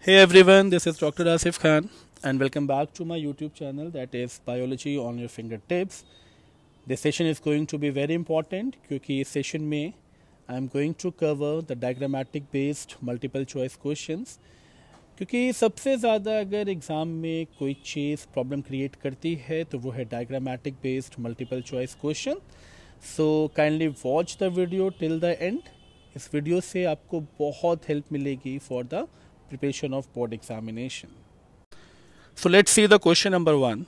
Hey everyone, this is Dr. Asif Khan and welcome back to my YouTube channel that is Biology on your fingertips. This session is going to be very important क्योंकि इस session में I am going to cover the diagrammatic based multiple choice questions क्योंकि सबसे ज़्यादा अगर exam में कोई चीज़ problem create करती है तो वो है diagrammatic based multiple choice question. So kindly watch the video till the end. इस वीडियो से आपको बहुत हेल्प मिलेगी for the preparation of board examination. So let's see the question number 1.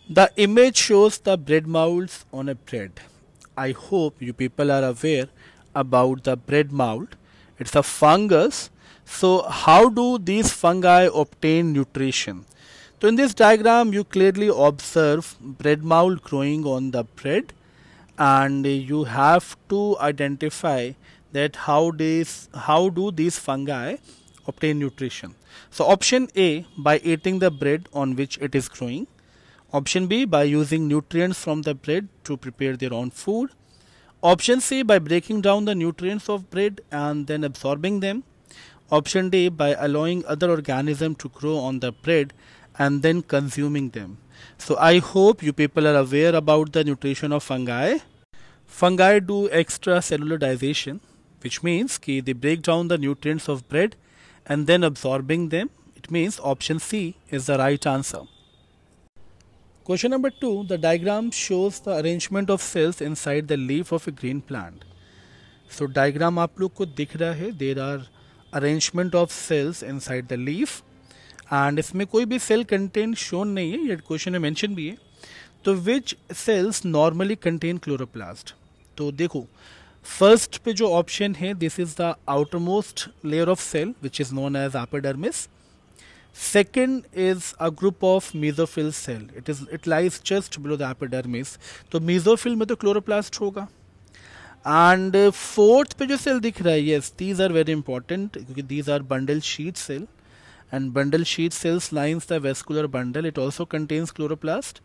The image shows the bread molds on a bread. I hope you people are aware about the bread mold. It's a fungus. So how do these fungi obtain nutrition? So in this diagram you clearly observe bread mold growing on the bread and you have to identify that how do these fungi obtain nutrition. So option A, by eating the bread on which it is growing. Option B, by using nutrients from the bread to prepare their own food. Option C, by breaking down the nutrients of bread and then absorbing them. Option D, by allowing other organisms to grow on the bread and then consuming them. So I hope you people are aware about the nutrition of fungi. Fungi do extracellular digestion, which means that they break down the nutrients of bread and then absorbing them. It means option C is the right answer. Question number 2. The diagram shows the arrangement of cells inside the leaf of a green plant. So diagram आप लोग को दिख रहा है. There are arrangement of cells inside the leaf and इसमें कोई भी cell content shown नहीं है. ये question में mention भी है. तो which cells normally contain chloroplast? तो देखो फर्स्ट पे जो ऑप्शन है this is the outermost layer of cell which is known as epidermis. Second is a group of mesophyll cell. It lies just below the epidermis. तो mesophyll में तो chloroplast होगा. And fourth पे जो cell दिख रहा है, yes these are very important क्योंकि these are bundle sheath cell and bundle sheath cells lines the vascular bundle. It also contains chloroplast.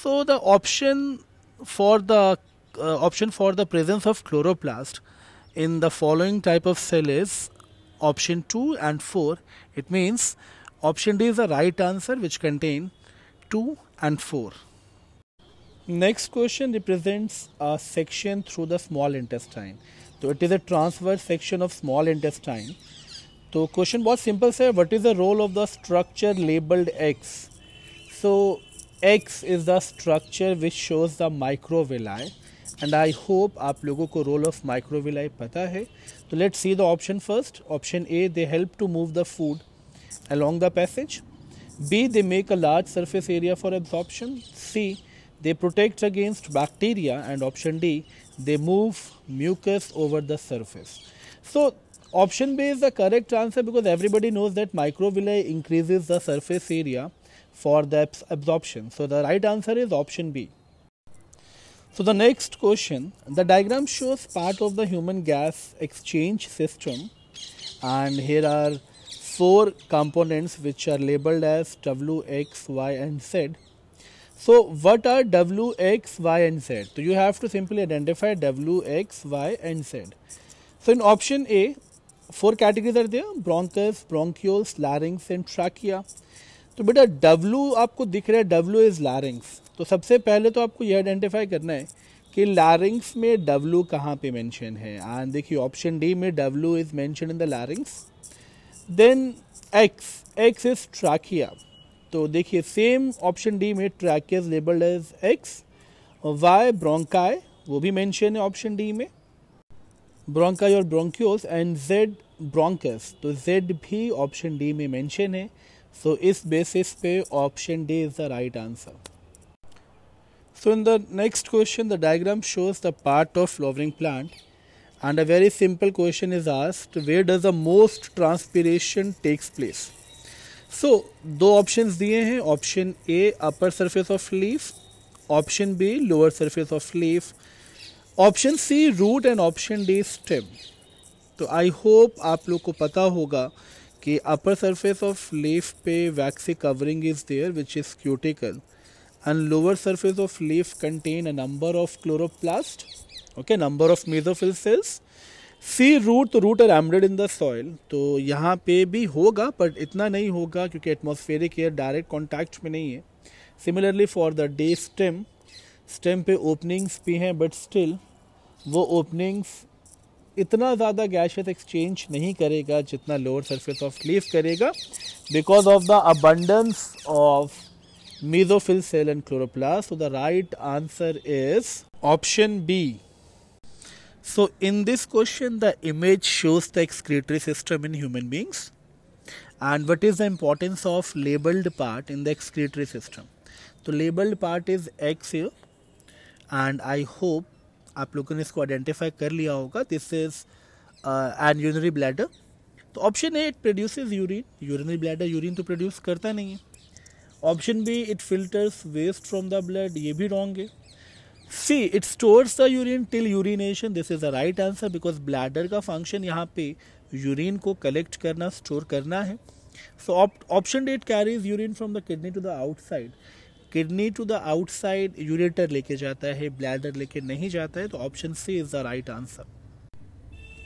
So the option for the presence of chloroplast in the following type of cell is option 2 and 4. It means option D is the right answer which contain 2 and 4. Next question represents a section through the small intestine. So it is a transverse section of small intestine. So question बहुत simple है. What is the role of the structure labeled X? So X is the structure which shows the microvilli. And I hope आप लोगों को role of microvilli पता है. तो let's see the option first. Option A, they help to move the food along the passage. B, they make a large surface area for absorption. C, they protect against bacteria. And option D, they move mucus over the surface. So option B is the correct answer because everybody knows that microvilli increases the surface area for the absorption. So the right answer is option B. So the next question, the diagram shows part of the human gas exchange system and here are 4 components which are labeled as W, X, Y and Z. So what are W, X, Y and Z? So you have to simply identify W, X, Y and Z. So in option A, 4 categories are there: bronchus, bronchioles, larynx and trachea. तो बेटा W आपको दिख रहा है, W is larynx. तो सबसे पहले तो आपको ये आइडेंटिफाई करना है कि लैरिंक्स में W कहाँ पे मेंशन है. एंड देखिए ऑप्शन डी में W is mention in the larynx. Then X is trachea. तो देखिए सेम ऑप्शन डी में trachea is labelled as X. Y bronchi, वो भी मेंशन है ऑप्शन डी में, ब्रोंकाई और ब्रोंक्यूल्स. एंड Z ब्रोंकस, तो Z भी ऑप्शन डी में मेंशन है. So इस बेसिस पे option D is the right answer. So in the next question, the diagram shows the part of flowering plant and a very simple question is asked, where does the most transpiration takes place? So दो options दिए हैं. Option A upper surface of leaf, option B lower surface of leaf, option C root and option D stem. तो I hope आप लोग को पता होगा कि upper surface of leaf पे waxy covering is there which is cuticle and lower surface of leaf contain a number of chloroplast, okay, number of mesophyll cells C root, तो root are embedded in the soil, तो यहाँ पे भी होगा but इतना नहीं होगा क्योंकि एटमॉस्फेरिक एयर डायरेक्ट कॉन्टैक्ट में नहीं है. Similarly for the day stem, stem पे ओपनिंग्स भी हैं बट स्टिल वो ओपनिंग्स इतना ज़्यादा गैशियस एक्सचेंज नहीं करेगा जितना लोअर सरफेस ऑफ लीफ करेगा, because of the abundance of mesophyll cell and chloroplast. So the right answer is option B. So in this question the image shows the excretory system in human beings, and what is the importance of labeled part in the excretory system. तो labeled part is X here, and I hope आप लोगों ने इसको identify कर लिया होगा. This is an urinary bladder. तो option A, it produces urine. Urinary bladder urine तो प्रोड्यूस करता नहीं है. Option B, it filters waste from the blood. ये भी रॉन्ग है. C, it stores the urine till urination. This is the right answer because bladder का function यहाँ पे यूरिन को कलेक्ट करना, स्टोर करना है. So option D, it carries urine from the kidney to the outside. Kidney to the outside ureter लेके जाता है, ब्लैडर लेके नहीं जाता है. तो option C is the right answer.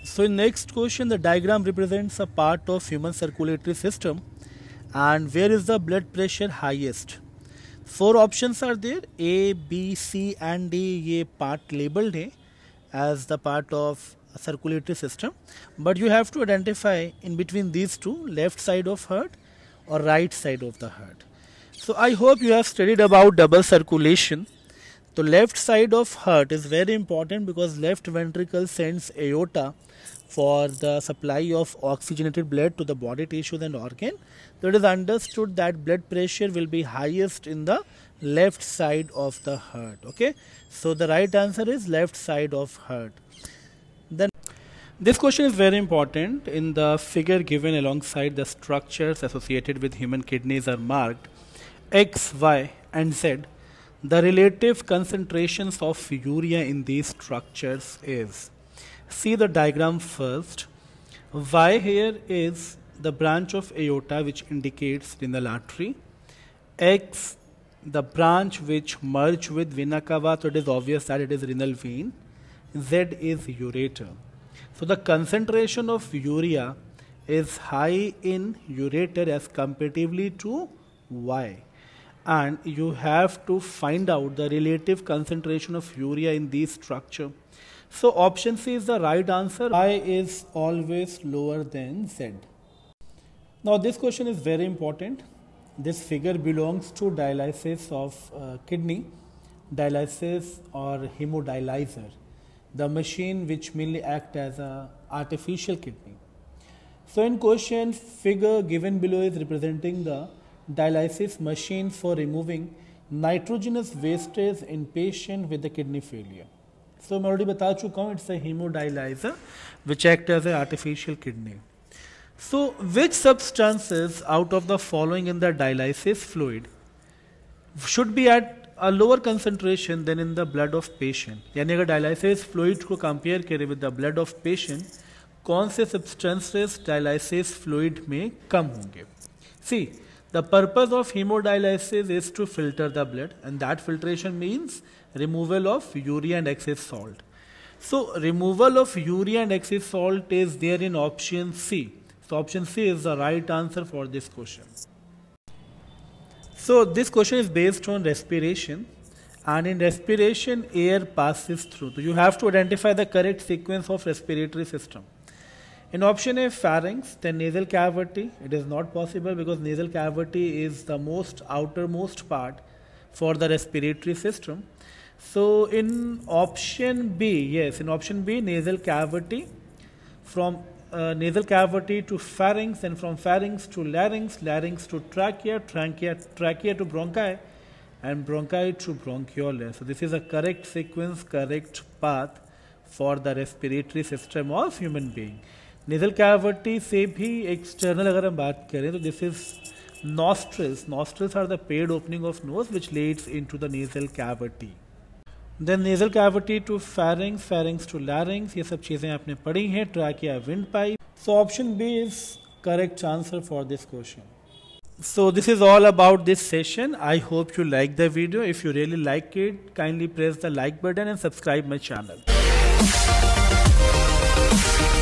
So in next question the diagram represents a part of human circulatory system and where is the blood pressure highest. 4 options are there, A B C and D. ये part labelled है as the part of circulatory system, but you have to identify in between these to, left side of heart और right side of the heart. So I hope you have studied about double circulation. The left side of heart is very important because left ventricle sends aorta for the supply of oxygenated blood to the body tissues and organ. So it is understood that blood pressure will be highest in the left side of the heart. Okay, so the right answer is left side of heart. Then this question is very important. In the figure given alongside the structures associated with human kidneys are marked X, Y and Z. The relative concentrations of urea in these structures is. See the diagram first. Y here is the branch of aorta which indicates renal artery. X, the branch which merge with vena cava, so it is obvious that it is renal vein. Z is ureter. So the concentration of urea is high in ureter as comparatively to Y. And you have to find out the relative concentration of urea in this structure. So option C is the right answer. I is always lower than Z. Now this question is very important. This figure belongs to dialysis of kidney, dialysis or hemodialyzer, the machine which mainly act as a artificial kidney. So in question, figure given below is representing the dialysis machine for removing nitrogenous wastage in patient with the kidney failure. So मैं already बता चुका हूँ, it's a hemodialyzer which act as a artificial kidney. So which substances out of the following in the dialysis fluid should be at a lower concentration than in the blood of patient? यानी अगर dialysis fluid को compare करें with the blood of patient, कौन से substances dialysis fluid में कम होंगे? See, the purpose of hemodialysis is to filter the blood, and that filtration means removal of urea and excess salt. So removal of urea and excess salt is there in option C. So option C is the right answer for this question. So this question is based on respiration, and in respiration air passes through. So you have to identify the correct sequence of respiratory system. In option A, pharynx, then nasal cavity. It is not possible because nasal cavity is the most outermost part for the respiratory system. So in option B, yes, in option B, nasal cavity, from nasal cavity to pharynx, and from pharynx to larynx, larynx to trachea, trachea to bronchi, and bronchi to bronchioles. So this is a correct sequence, correct path for the respiratory system of human being. Nasal cavity से भी external अगर हम बात करें तो this is nostrils. Nostrils are the paired opening of nose which leads into the nasal cavity. Then nasal cavity to pharynx, pharynx to larynx, ये सब चीज़ें आपने पढ़ी हैं. Trachea, windpipe. So option B is correct answer for this question. So this is all about this session. I hope you like the video. If you really like it, kindly press the like button and subscribe my channel. Bye.